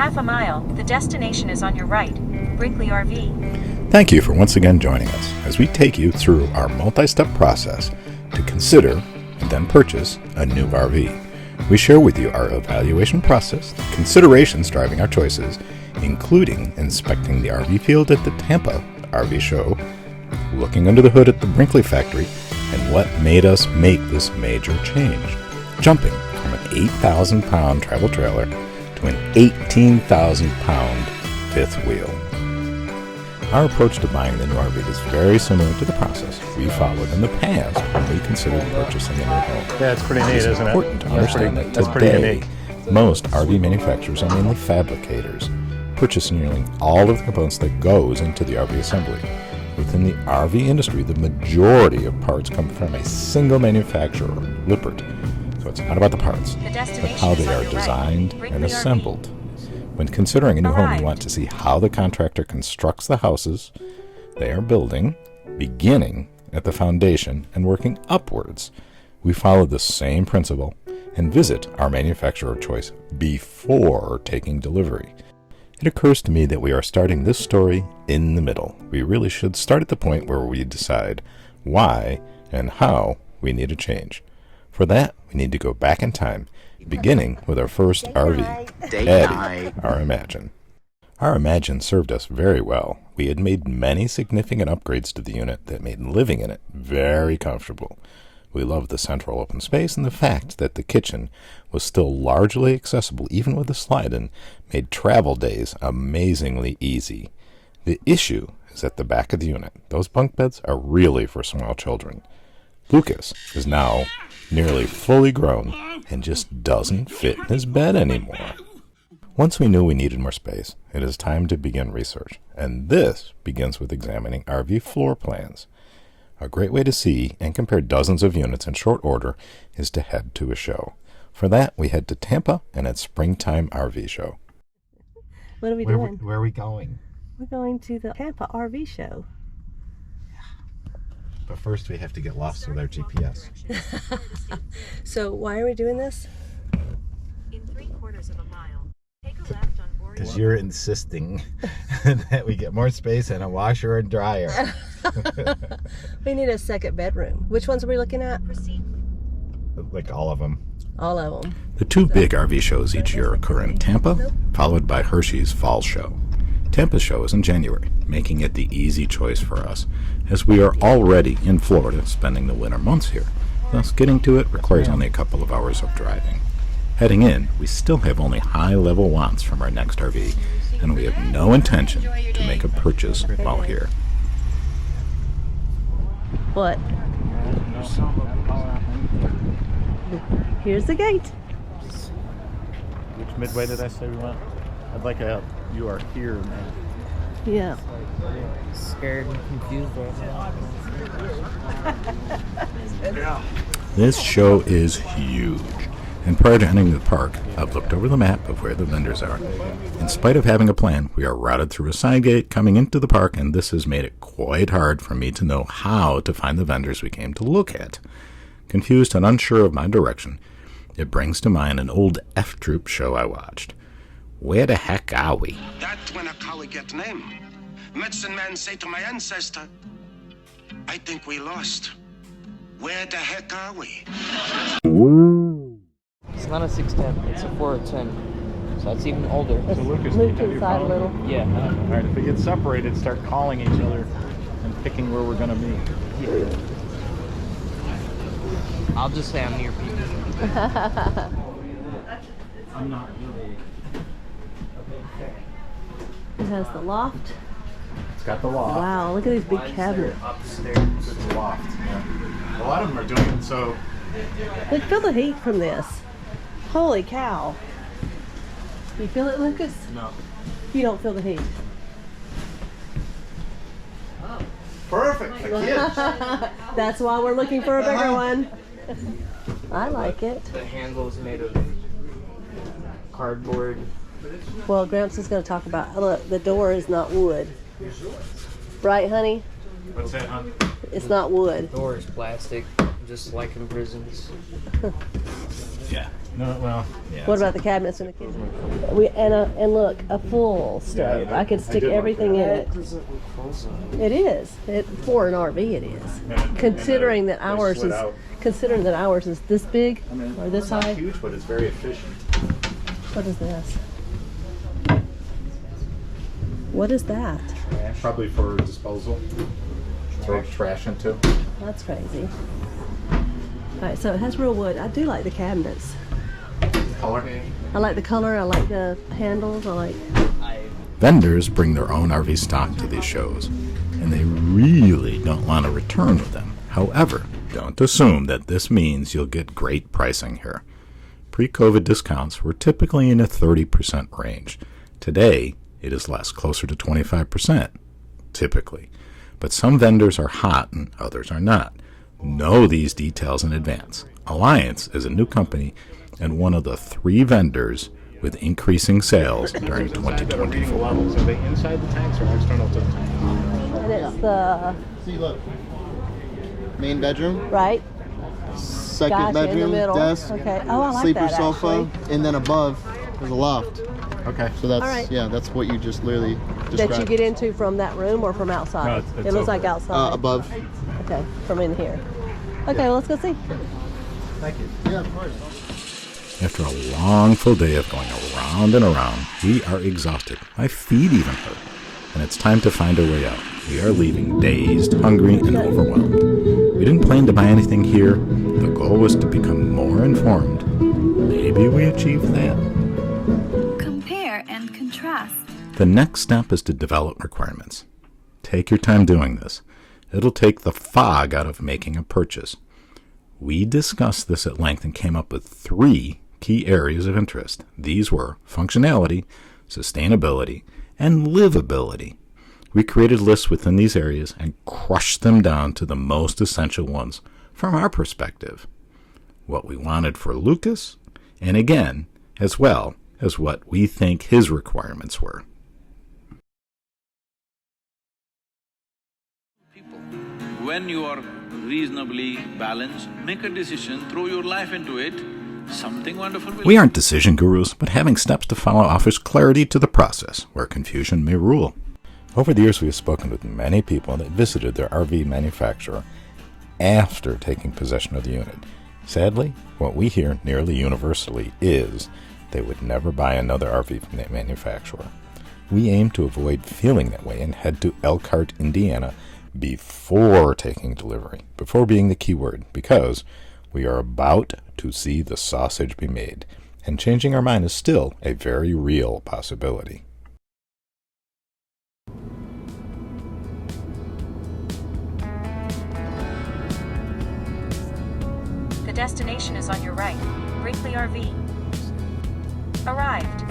half a mile, the destination is on your right. Brinkley RV. Thank you for once again joining us as we take you through our multi-step process to consider and then purchase a new RV. We share with you our evaluation process, the considerations driving our choices, including inspecting the RV field at the Tampa RV Show, looking under the hood at the Brinkley Factory, and what made us make this major change, jumping from an 8,000-pound travel trailer to an 18,000-pound fifth wheel. Our approach to buying the new RV is very similar to the process we followed in the past when we considered purchasing a new home. Yeah, it's pretty neat, isn't it? It's important to understand that today, most RV manufacturers are mainly fabricators, purchasing nearly all of the components that goes into the RV assembly. Within the RV industry, the majority of parts come from a single manufacturer, Lippert. So it's not about the parts, but how they are designed and assembled. When considering a new home, you want to see how the contractor constructs the houses they are building, beginning at the foundation and working upwards. We follow the same principle and visit our manufacturer of choice before taking delivery. It occurs to me that we are starting this story in the middle. We really should start at the point where we decide why and how we need a change. For that, we need to go back in time, beginning with our first RV, Adie, our Imagine. Our Imagine served us very well. We had made many significant upgrades to the unit that made living in it very comfortable. We loved the central open space, and the fact that the kitchen was still largely accessible even with the slide-in made travel days amazingly easy. The issue is at the back of the unit. Those bunk beds are really for small children. Lucas is now nearly fully grown and just doesn't fit in his bed anymore. Once we knew we needed more space, it is time to begin research, and this begins with examining RV floor plans. A great way to see and compare dozens of units in short order is to head to a show. For that, we head to Tampa and at Springtime RV Show. What are we doing? Where are we going? We're going to the Tampa RV Show. But first we have to get lost with our GPS. So why are we doing this? In 3/4 of a mile, take a left on Boreal. Because you're insisting that we get more space and a washer and dryer. We need a second bedroom. Which ones are we looking at? Like all of them. All of them. The two big RV shows each year occur in Tampa, followed by Hershey's Fall Show. Tampa's show is in January, making it the easy choice for us, as we are already in Florida spending the winter months here. Thus, getting to it requires only a couple of hours of driving. Heading in, we still have only high-level wants from our next RV, and we have no intention to make a purchase while here. What? Here's the gate. Which midway did I say we went? I'd like a you are here, man. Yeah. Scared and confused right now. This show is huge, and prior to entering the park, I've looked over the map of where the vendors are. In spite of having a plan, we are routed through a side gate coming into the park, and this has made it quite hard for me to know how to find the vendors we came to look at. Confused and unsure of my direction, it brings to mind an old F Troop show I watched. Where the heck are we? That's when a collie get name. Medicine man say to my ancestor, I think we lost. Where the heck are we? It's not a 610, it's a 410. So that's even older. So Lucas, Move to the side a little. Yeah. All right, if we get separated, start calling each other and picking where we're going to meet. Yeah. I'll just say I'm near people. I'm not really. It has the loft. It's got the loft. Wow, look at these big cabinets. Upstairs, it's a loft. Yeah. A lot of them are doing it so. Look, feel the heat from this. Holy cow. You feel it, Lucas? No. You don't feel the heat. Perfect for kids. That's why we're looking for a bigger one. I like it. The handle is made of cardboard. Well, Gramps is going to talk about, look, the door is not wood. Right, honey? What's that, hon? It's not wood. The door is plastic. just like in prisons. Yeah. No, well, yeah. What about the cabinets in the kitchen? And look, a full stove. I could stick everything in it. Doesn't look full. It is. For an RV, it is. Considering that ours is this big or this high. It's not huge, but it's very efficient. What is this? What is that? Probably for disposal. Throw trash into. That's crazy. All right, so it has real wood. I do like the cabinets. Color. I like the color. I like the handles. I like. Vendors bring their own RV stock to these shows, and they really don't want to return with them. However, don't assume that this means you'll get great pricing here. Pre-COVID discounts were typically in a 30% range. Today, it is less, closer to 25%, typically. But some vendors are hot and others are not. Know these details in advance. Alliance is a new company and one of the 3 vendors with increasing sales during 2024. Levels. Are they inside the tanks or external to the tank? And it's the See, look. Main bedroom, right. second Gotcha, in the bedroom, middle. desk, Okay. Oh, I like sleeper that sofa, actually. and then above is a loft. Okay. So that's All right. yeah, that's what you just literally described. That you get into from that room or from outside? No, it's it looks like over. outside. Above. Okay, from in here. Okay, well, let's go see. Thank you. Yeah, of course. After a long, full day of going around and around, we are exhausted. My feet even hurt. And it's time to find our way out. We are leaving dazed, hungry, and overwhelmed. We didn't plan to buy anything here. The goal was to become more informed. Maybe we achieved that. Compare and contrast. The next step is to develop requirements. Take your time doing this. It'll take the fog out of making a purchase. We discussed this at length and came up with 3 key areas of interest. These were functionality, sustainability, and livability. We created lists within these areas and crushed them down to the most essential ones from our perspective. What we wanted for Lucas, and again, as well as what we think his requirements were. When you are reasonably balanced, make a decision, throw your life into it, something wonderful will... We aren't decision gurus, but having steps to follow offers clarity to the process, where confusion may rule. Over the years, we have spoken with many people that visited their RV manufacturer after taking possession of the unit. Sadly, what we hear nearly universally is they would never buy another RV manufacturer. We aim to avoid feeling that way and head to Elkhart, Indiana, before taking delivery, before being the key word, because we are about to see the sausage be made, and changing our mind is still a very real possibility. The destination is on your right. Brinkley RV. Arrived.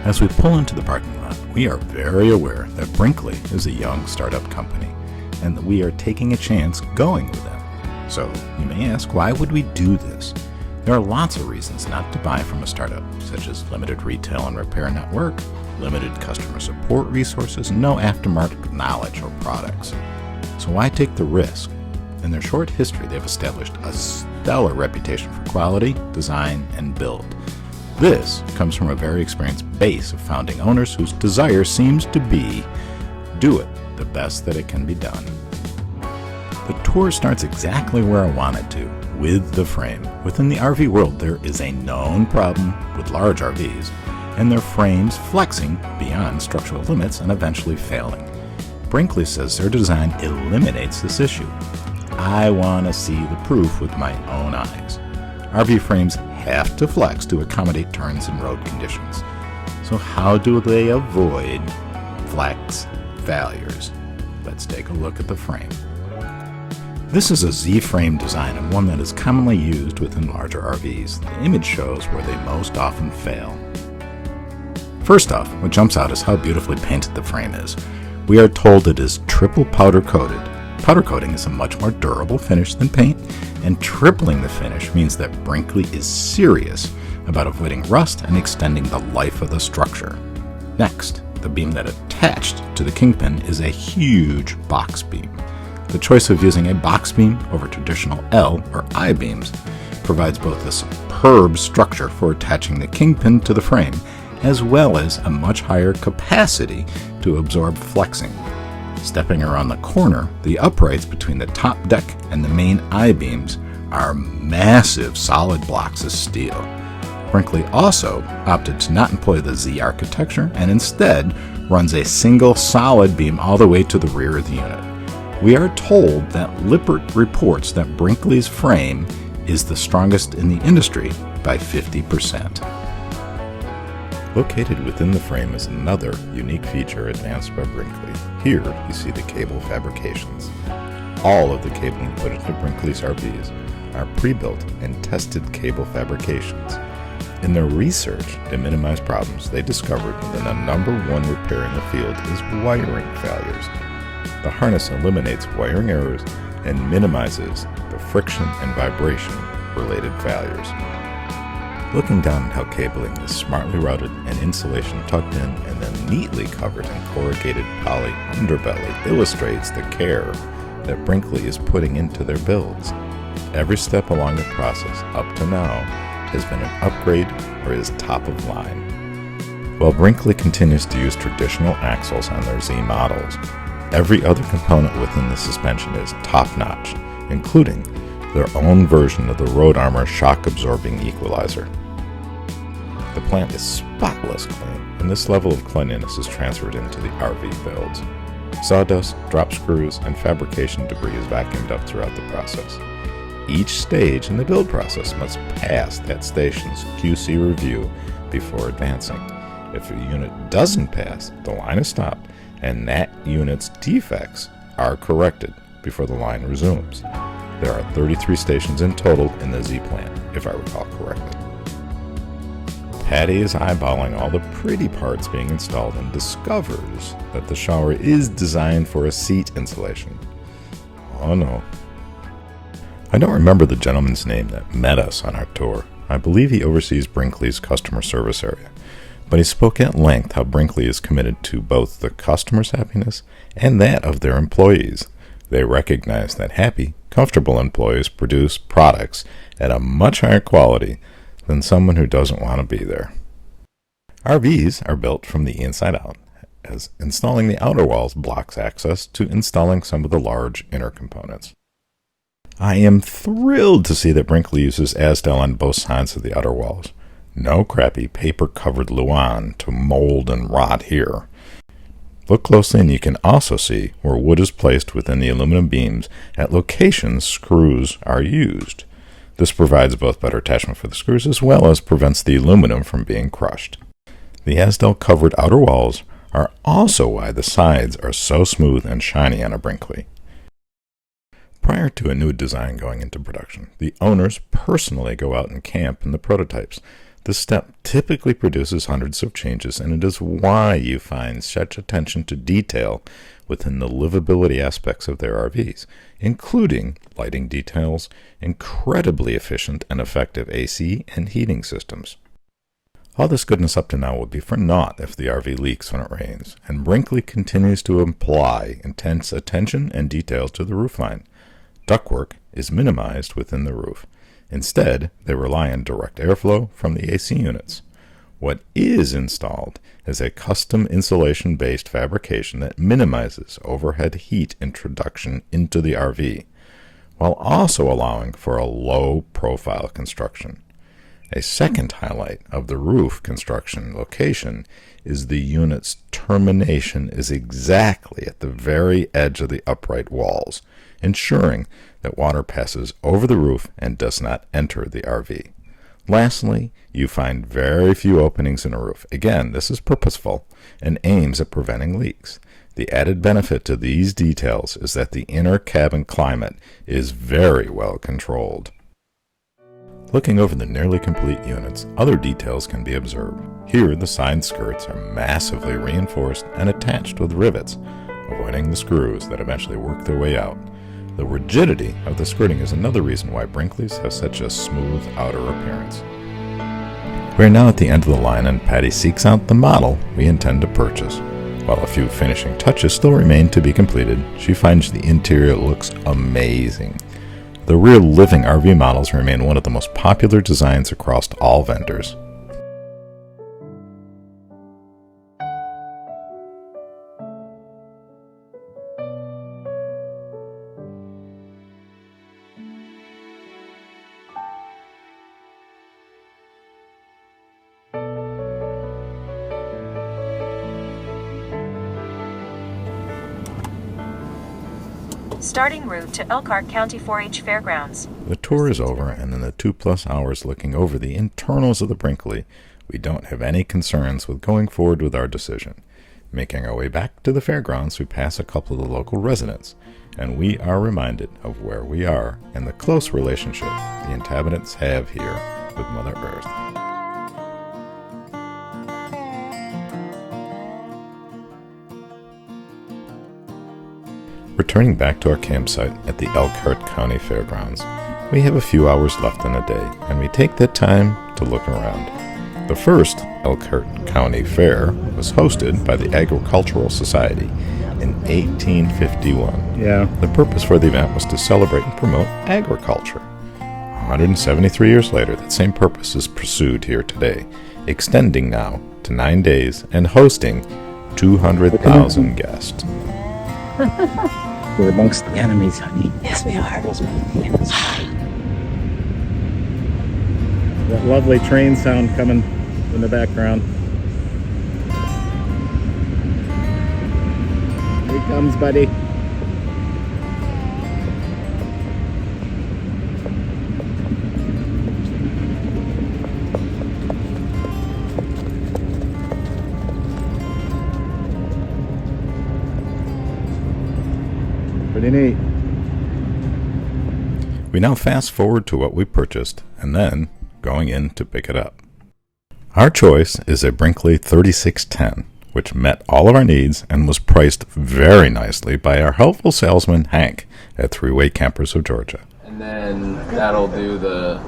As we pull into the parking lot, we are very aware that Brinkley is a young startup company, and that we are taking a chance going with them. So, you may ask, why would we do this? There are lots of reasons not to buy from a startup, such as limited retail and repair network, limited customer support resources, and no aftermarket knowledge or products. So why take the risk? In their short history, they've established a stellar reputation for quality, design, and build. This comes from a very experienced base of founding owners whose desire seems to be do it the best that it can be done. The tour starts exactly where I wanted to, with the frame. Within the RV world, there is a known problem with large RVs and their frames flexing beyond structural limits and eventually failing. Brinkley says their design eliminates this issue. I want to see the proof with my own eyes. RV frames have to flex to accommodate turns and road conditions. So how do they avoid flex failures? Let's take a look at the frame. This is a Z-frame design and one that is commonly used within larger RVs. The image shows where they most often fail. First off, what jumps out is how beautifully painted the frame is. We are told it is triple powder coated. Powder coating is a much more durable finish than paint, and tripling the finish means that Brinkley is serious about avoiding rust and extending the life of the structure. Next, the beam that attached to the kingpin is a huge box beam. The choice of using a box beam over traditional L or I beams provides both a superb structure for attaching the kingpin to the frame, as well as a much higher capacity to absorb flexing. Stepping around the corner, the uprights between the top deck and the main I-beams are massive solid blocks of steel. Brinkley also opted to not employ the Z architecture and instead runs a single solid beam all the way to the rear of the unit. We are told that Lippert reports that Brinkley's frame is the strongest in the industry by 50%. Located within the frame is another unique feature advanced by Brinkley. Here you see the cable fabrications. All of the cabling put into Brinkley's RVs are pre-built and tested cable fabrications. In their research to minimize problems, they discovered that the number one repair in the field is wiring failures. The harness eliminates wiring errors and minimizes the friction and vibration related failures. Looking down at how cabling is smartly routed and insulation tucked in and then neatly covered in corrugated poly underbelly illustrates the care that Brinkley is putting into their builds. Every step along the process up to now has been an upgrade or is top of line. While Brinkley continues to use traditional axles on their Z models, every other component within the suspension is top-notch, including their own version of the Road Armor shock-absorbing equalizer. The plant is spotless clean, and this level of cleanliness is transferred into the RV builds. Sawdust, drop screws, and fabrication debris is vacuumed up throughout the process. Each stage in the build process must pass that station's QC review before advancing. If a unit doesn't pass, the line is stopped, and that unit's defects are corrected before the line resumes. There are 33 stations in total in the Z plant, if I recall correctly. Adie is eyeballing all the pretty parts being installed and discovers that the shower is designed for a seat insulation. Oh no. I don't remember the gentleman's name that met us on our tour. I believe he oversees Brinkley's customer service area, but he spoke at length how Brinkley is committed to both the customer's happiness and that of their employees. They recognize that happy, comfortable employees produce products at a much higher quality than someone who doesn't want to be there. RVs are built from the inside out, as installing the outer walls blocks access to installing some of the large inner components. I am thrilled to see that Brinkley uses Asdel on both sides of the outer walls. No crappy paper-covered Luan to mold and rot here. Look closely and you can also see where wood is placed within the aluminum beams at locations screws are used. This provides both better attachment for the screws as well as prevents the aluminum from being crushed. The Asdel covered outer walls are also why the sides are so smooth and shiny on a Brinkley. Prior to a new design going into production, the owners personally go out and camp in the prototypes. This step typically produces hundreds of changes, and it is why you find such attention to detail within the livability aspects of their RVs, including lighting details, incredibly efficient and effective AC and heating systems. All this goodness up to now would be for naught if the RV leaks when it rains, and Brinkley continues to apply intense attention and detail to the roofline. Ductwork is minimized within the roof. Instead, they rely on direct airflow from the AC units. What is installed is a custom insulation-based fabrication that minimizes overhead heat introduction into the RV, while also allowing for a low-profile construction. A second highlight of the roof construction location is the unit's termination is exactly at the very edge of the upright walls, ensuring that water passes over the roof and does not enter the RV. Lastly, you find very few openings in a roof. Again, this is purposeful and aims at preventing leaks. The added benefit to these details is that the inner cabin climate is very well controlled. Looking over the nearly complete units, other details can be observed. Here, the side skirts are massively reinforced and attached with rivets, avoiding the screws that eventually work their way out. The rigidity of the skirting is another reason why Brinkley's have such a smooth outer appearance. We are now at the end of the line and Patty seeks out the model we intend to purchase. While a few finishing touches still remain to be completed, she finds the interior looks amazing. The rear living RV models remain one of the most popular designs across all vendors. Starting route to Elkhart County 4-H Fairgrounds. The tour is over, and in the 2+ hours looking over the internals of the Brinkley, we don't have any concerns with going forward with our decision. Making our way back to the fairgrounds, we pass a couple of the local residents, and we are reminded of where we are and the close relationship the inhabitants have here with Mother Earth. Returning back to our campsite at the Elkhart County Fairgrounds, we have a few hours left in the day, and we take that time to look around. The first Elkhart County Fair was hosted by the Agricultural Society in 1851. Yeah. The purpose for the event was to celebrate and promote agriculture. 173 years later, that same purpose is pursued here today, extending now to 9 days and hosting 200,000 guests. We're amongst the enemies, honey. Yes, we are. That lovely train sound coming in the background. Here he comes, buddy. Pretty neat. We now fast forward to what we purchased and then going in to pick it up. Our choice is a Brinkley 3610, which met all of our needs and was priced very nicely by our helpful salesman Hank at ThreeWayCampers of Georgia. And then that'll do the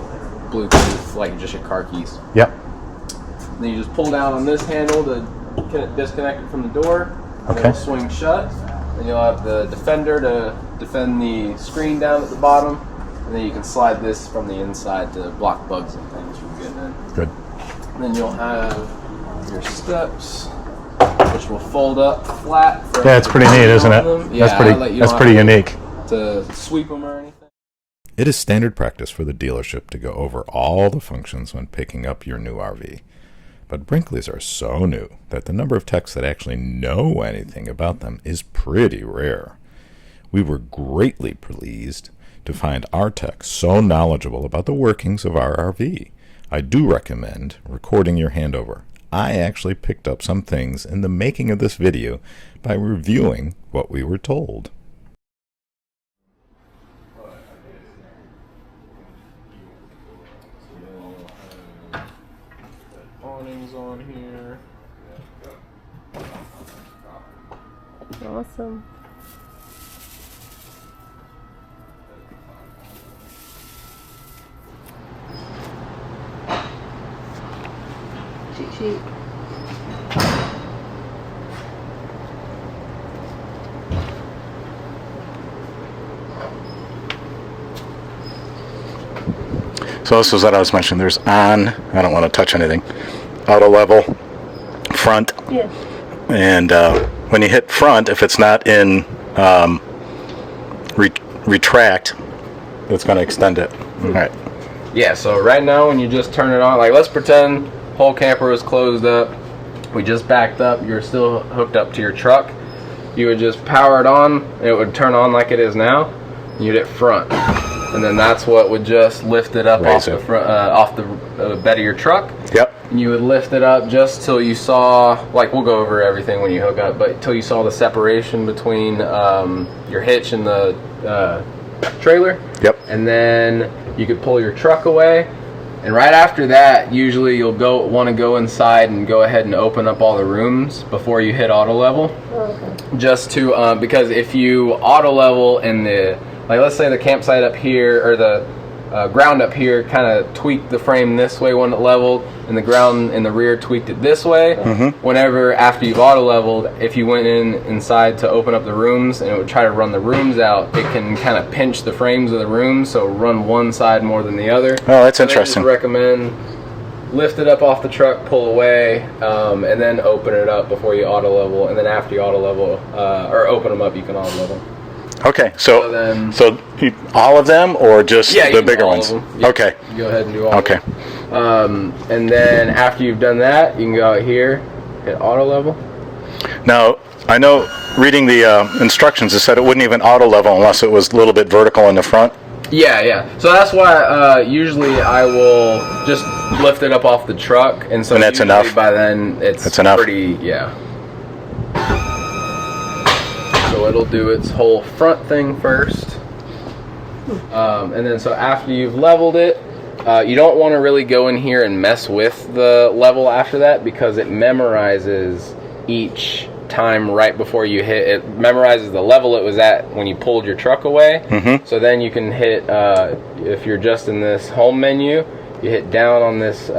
Bluetooth, like just your car keys. Yep. And then you just pull down on this handle to disconnect it from the door. Okay. It'll swing shut. Then you'll have the defender to defend the screen down at the bottom. And then you can slide this from the inside to block bugs and things from getting in. Good. And then you'll have your steps, which will fold up flat. Yeah, it's pretty neat, isn't it? Yeah, that's pretty unique. To sweep them or anything. It is standard practice for the dealership to go over all the functions when picking up your new RV. But Brinkleys are so new that the number of techs that actually know anything about them is pretty rare. We were greatly pleased to find our tech so knowledgeable about the workings of our RV. I do recommend recording your handover. I actually picked up some things in the making of this video by reviewing what we were told. Awnings on here. Awesome. Cheat sheet. So this was what I was mentioning. There's on, I don't want to touch anything, Autolevel, front. Yes. And when you hit front, if it's not in retract, it's going to extend it. All right. Yeah, so right now when you just turn it on, like let's pretend whole camper was closed up, we just backed up, you're still hooked up to your truck, you would just power it on, and it would turn on like it is now, and you'd hit front. And then that's what would just lift it up off the front, off the bed of your truck. Yep. And you would lift it up just till you saw, like we'll go over everything when you hook up, but till you saw the separation between your hitch and the trailer. Yep. And then you could pull your truck away. And right after that, usually you'll want to go inside and go ahead and open up all the rooms before you hit auto level. Okay. Just to, because if you auto level in the, like let's say the campsite up here, or the ground up here kind of tweaked the frame this way when it leveled, and the ground in the rear tweaked it this way. Whenever, after you've auto leveled, if you went inside to open up the rooms and it would try to run the rooms out, it can kind of pinch the frames of the rooms, so run one side more than the other. Oh, that's so interesting. I just recommend lift it up off the truck, pull away, and then open it up before you auto level, and then after you auto level, or open them up, you can auto level. Okay, so all of them, or just the bigger ones? Okay. You go ahead and do all of them. And then after you've done that, you can go out here, hit auto level. Now, I know reading the instructions, it said it wouldn't even auto level unless it was a little bit vertical in the front. Yeah. So that's why usually I will just lift it up off the truck, and so that's enough. By then it's pretty, So it'll do its whole front thing first, and then so after you've leveled it, you don't want to really go in here and mess with the level after that, because it memorizes each time right before you hit. It memorizes the level it was at when you pulled your truck away. So then you can hit, if you're just in this home menu, you hit down on this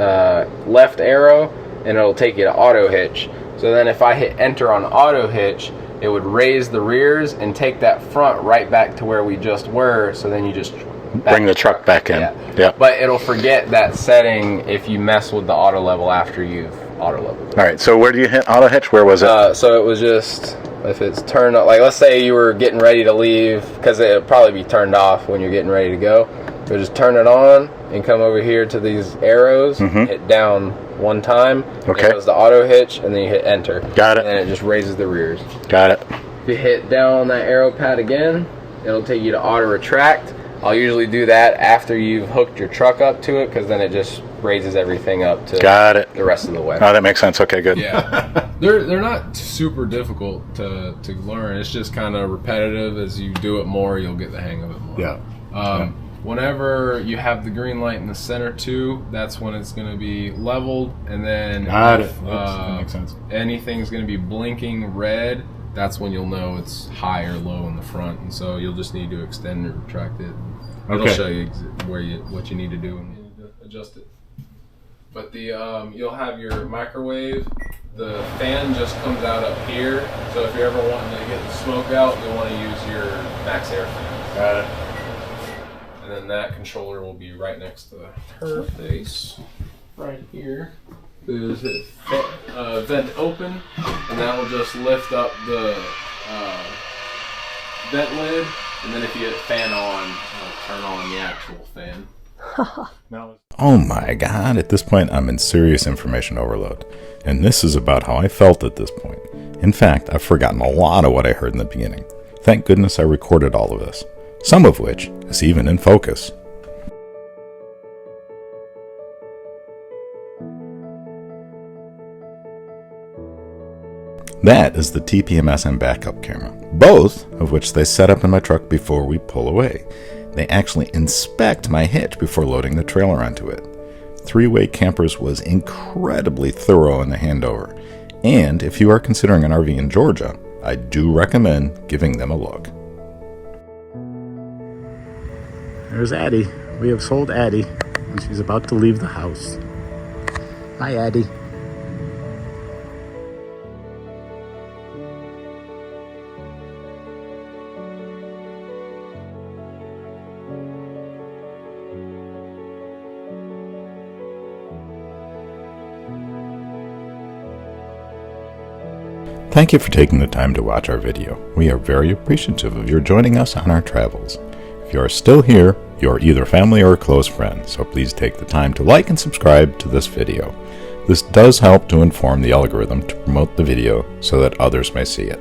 left arrow and it'll take you to auto hitch. So then if I hit enter on auto hitch, it would raise the rears and take that front right back to where we just were, so then you just bring the truck back in. Yeah. But it'll forget that setting if you mess with the auto level after you've auto leveled. All right, so where do you hit auto hitch? Where was it? So it was just, if it's turned on, like let's say you were getting ready to leave, because it'll probably be turned off when you're getting ready to go. So just turn it on and come over here to these arrows, hit down one time, it goes to auto hitch, and then you hit enter. Got it. And it just raises the rears. Got it. If you hit down on that arrow pad again, it'll take you to auto retract. I'll usually do that after you've hooked your truck up to it, because then it just raises everything up to the rest of the way. Oh, that makes sense. Okay, good. Yeah. They're not super difficult to learn. It's just kind of repetitive. As you do it more, you'll get the hang of it more. Yeah. Whenever you have the green light in the center too, that's when it's going to be leveled, and then That makes sense. anything's going to be blinking red, that's when you'll know it's high or low in the front, and so you'll just need to extend or retract it. It'll show you what you need to do and you need to adjust it. But the you'll have your microwave. The fan just comes out up here, so if you're ever wanting to get the smoke out, you'll want to use your max air fan. Got it. And then that controller will be right next to her face, right here. There's it vent open, and that will just lift up the vent lid, and then if you hit fan on, it'll turn on the actual fan. Oh my god, at this point I'm in serious information overload. And this is about how I felt at this point. In fact, I've forgotten a lot of what I heard in the beginning. Thank goodness I recorded all of this, some of which is even in focus. That is the TPMSM backup camera, both of which they set up in my truck before we pull away. They actually inspect my hitch before loading the trailer onto it. ThreeWayCampers was incredibly thorough in the handover, and if you are considering an RV in Georgia, I do recommend giving them a look. There's Adie. We have sold Adie, and she's about to leave the house. Hi, Adie. Thank you for taking the time to watch our video. We are very appreciative of your joining us on our travels. If you are still here, you are either family or a close friend, so please take the time to like and subscribe to this video. This does help to inform the algorithm to promote the video so that others may see it.